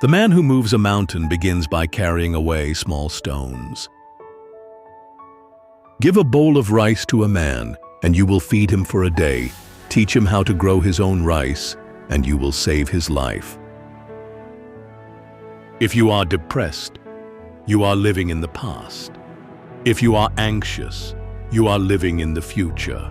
The man who moves a mountain begins by carrying away small stones. Give a bowl of rice to a man, and you will feed him for a day. Teach him how to grow his own rice, and you will save his life. If you are depressed, you are living in the past. If you are anxious, you are living in the future.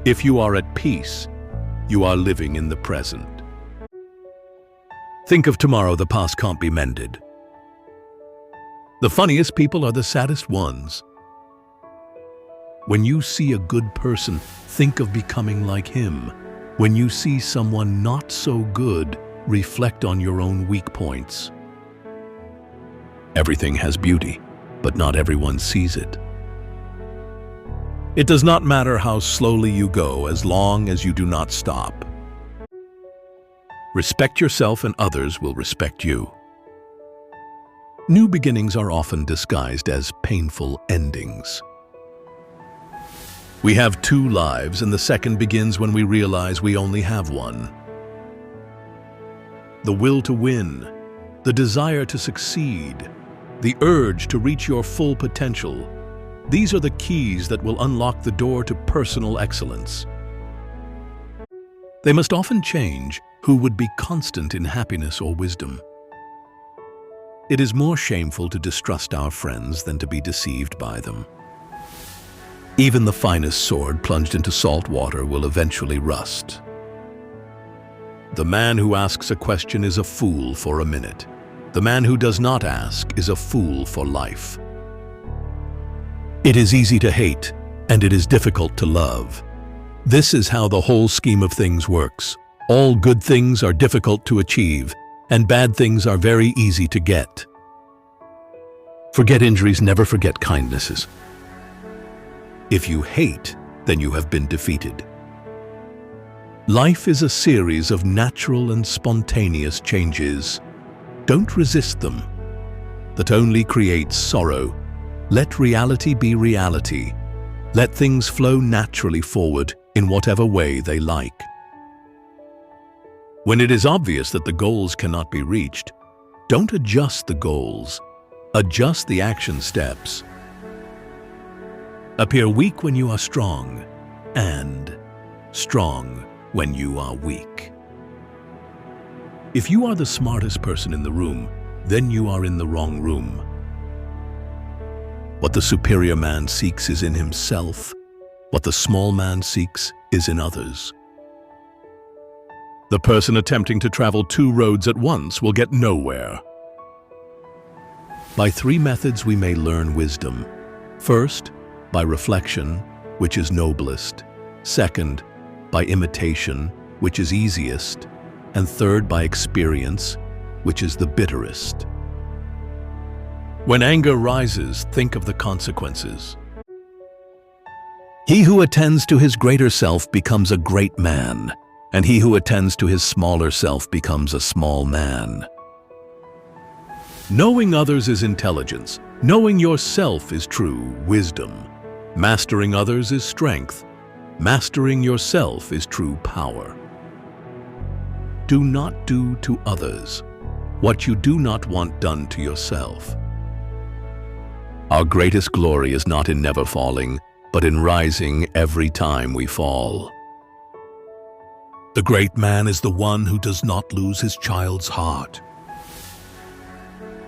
If you are at peace, you are living in the present. Think of tomorrow, the past can't be mended. The funniest people are the saddest ones. When you see a good person, think of becoming like him. When you see someone not so good, reflect on your own weak points. Everything has beauty, but not everyone sees it. It does not matter how slowly you go as long as you do not stop. Respect yourself and others will respect you. New beginnings are often disguised as painful endings. We have two lives, and the second begins when we realize we only have one. The will to win, the desire to succeed, the urge to reach your full potential, these are the keys that will unlock the door to personal excellence. They must often change who would be constant in happiness or wisdom. It is more shameful to distrust our friends than to be deceived by them. Even the finest sword plunged into salt water will eventually rust. The man who asks a question is a fool for a minute. The man who does not ask is a fool for life. It is easy to hate, and it is difficult to love. This is how the whole scheme of things works. All good things are difficult to achieve, and bad things are very easy to get. Forget injuries, never forget kindnesses. If you hate, then you have been defeated. Life is a series of natural and spontaneous changes. Don't resist them. That only creates sorrow. Let reality be reality. Let things flow naturally forward in whatever way they like. When it is obvious that the goals cannot be reached, don't adjust the goals. Adjust the action steps. Appear weak when you are strong, and strong when you are weak. If you are the smartest person in the room, then you are in the wrong room. What the superior man seeks is in himself. What the small man seeks is in others. The person attempting to travel two roads at once will get nowhere. By three methods we may learn wisdom. First, by reflection, which is noblest. Second, by imitation, which is easiest. And third, by experience, which is the bitterest. When anger rises, think of the consequences. He who attends to his greater self becomes a great man, and he who attends to his smaller self becomes a small man. Knowing others is intelligence. Knowing yourself is true wisdom. Mastering others is strength. Mastering yourself is true power. Do not do to others what you do not want done to yourself. Our greatest glory is not in never falling, but in rising every time we fall. The great man is the one who does not lose his child's heart.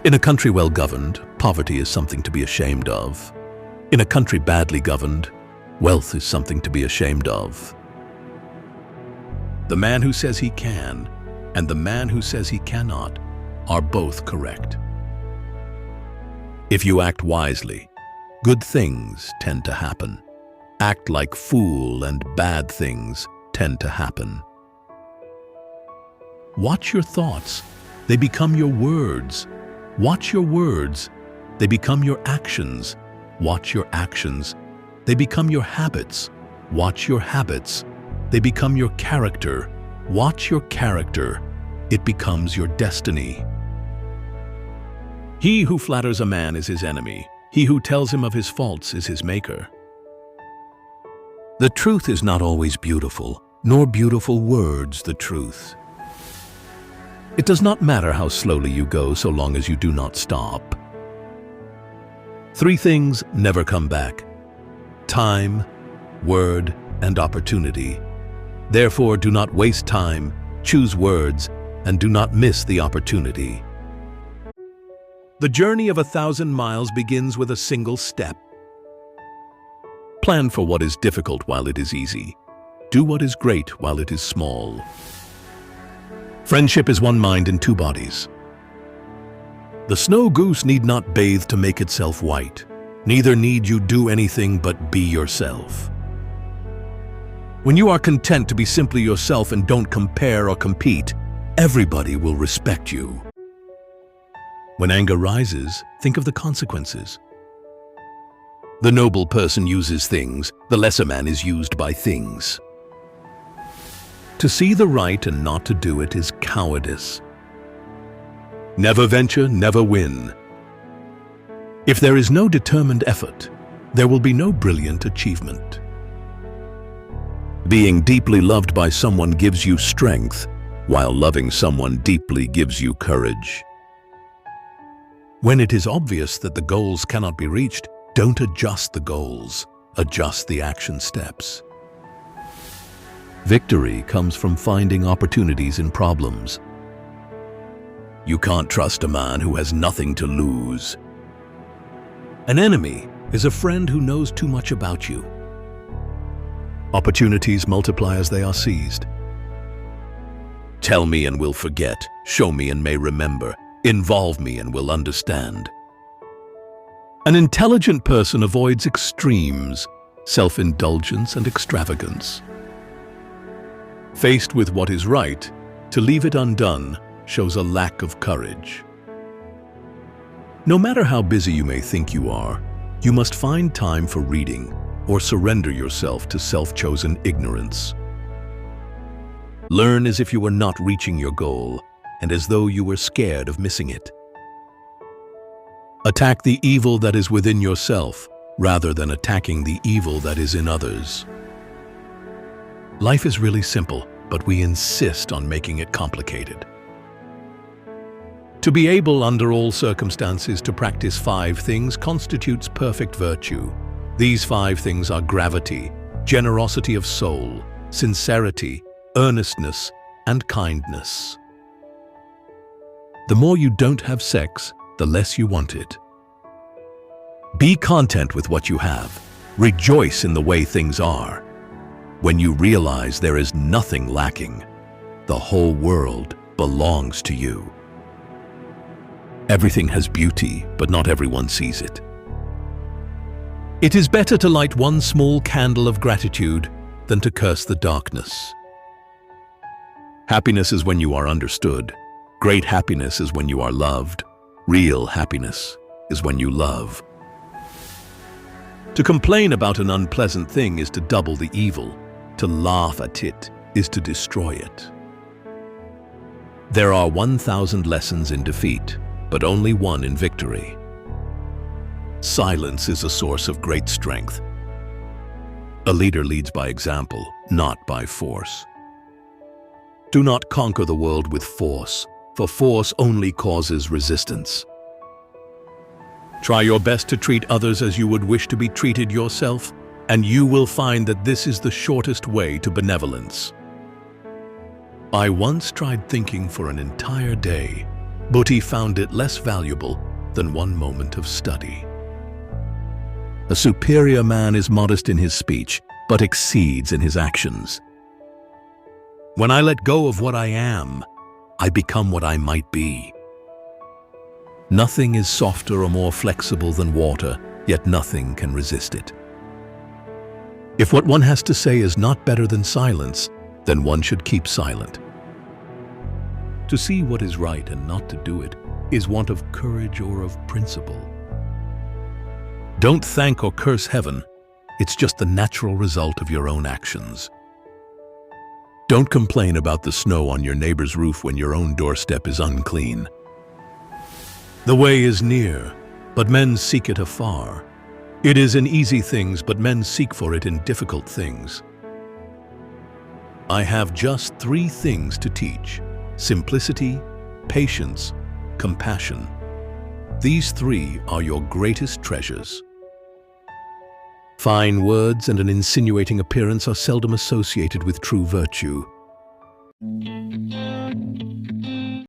In a country well governed, poverty is something to be ashamed of. In a country badly governed, wealth is something to be ashamed of. The man who says he can and the man who says he cannot are both correct. If you act wisely, good things tend to happen. Act like fool and bad things tend to happen. Watch your thoughts. They become your words. Watch your words. They become your actions. Watch your actions. They become your habits. Watch your habits. They become your character. Watch your character. It becomes your destiny. He who flatters a man is his enemy. He who tells him of his faults is his maker. The truth is not always beautiful, nor beautiful words the truth. It does not matter how slowly you go so long as you do not stop. 3 things never come back: time, word, and opportunity. Therefore, do not waste time, choose words, and do not miss the opportunity. The journey of 1,000 miles begins with a single step. Plan for what is difficult while it is easy. Do what is great while it is small. Friendship is one mind in 2 bodies. The snow goose need not bathe to make itself white. Neither need you do anything but be yourself. When you are content to be simply yourself and don't compare or compete, everybody will respect you. When anger rises, think of the consequences. The noble person uses things, the lesser man is used by things. To see the right and not to do it is cowardice. Never venture, never win. If there is no determined effort, there will be no brilliant achievement. Being deeply loved by someone gives you strength, while loving someone deeply gives you courage. When it is obvious that the goals cannot be reached, don't adjust the goals, adjust the action steps. Victory comes from finding opportunities in problems. You can't trust a man who has nothing to lose. An enemy is a friend who knows too much about you. Opportunities multiply as they are seized. Tell me and we'll forget, show me and may remember, involve me and will understand. An intelligent person avoids extremes, self-indulgence and extravagance. Faced with what is right, to leave it undone shows a lack of courage. No matter how busy you may think you are, you must find time for reading or surrender yourself to self-chosen ignorance. Learn as if you were not reaching your goal and as though you were scared of missing it. Attack the evil that is within yourself rather than attacking the evil that is in others. Life is really simple, but we insist on making it complicated. To be able, under all circumstances, to practice 5 things constitutes perfect virtue. These 5 things are gravity, generosity of soul, sincerity, earnestness, and kindness. The more you don't have sex, the less you want it. Be content with what you have. Rejoice in the way things are. When you realize there is nothing lacking, the whole world belongs to you. Everything has beauty, but not everyone sees it. It is better to light one small candle of gratitude than to curse the darkness. Happiness is when you are understood. Great happiness is when you are loved. Real happiness is when you love. To complain about an unpleasant thing is to double the evil. To laugh at it is to destroy it. There are 1,000 lessons in defeat, but only one in victory. Silence is a source of great strength. A leader leads by example, not by force. Do not conquer the world with force, for force only causes resistance. Try your best to treat others as you would wish to be treated yourself, and you will find that this is the shortest way to benevolence. I once tried thinking for an entire day, but he found it less valuable than one moment of study. A superior man is modest in his speech, but exceeds in his actions. When I let go of what I am, I become what I might be. Nothing is softer or more flexible than water, yet nothing can resist it. If what one has to say is not better than silence, then one should keep silent. To see what is right and not to do it is want of courage or of principle. Don't thank or curse heaven. It's just the natural result of your own actions. Don't complain about the snow on your neighbor's roof when your own doorstep is unclean. The way is near, but men seek it afar. It is in easy things, but men seek for it in difficult things. I have just 3 things to teach: simplicity, patience, compassion. These three are your greatest treasures. Fine words and an insinuating appearance are seldom associated with true virtue.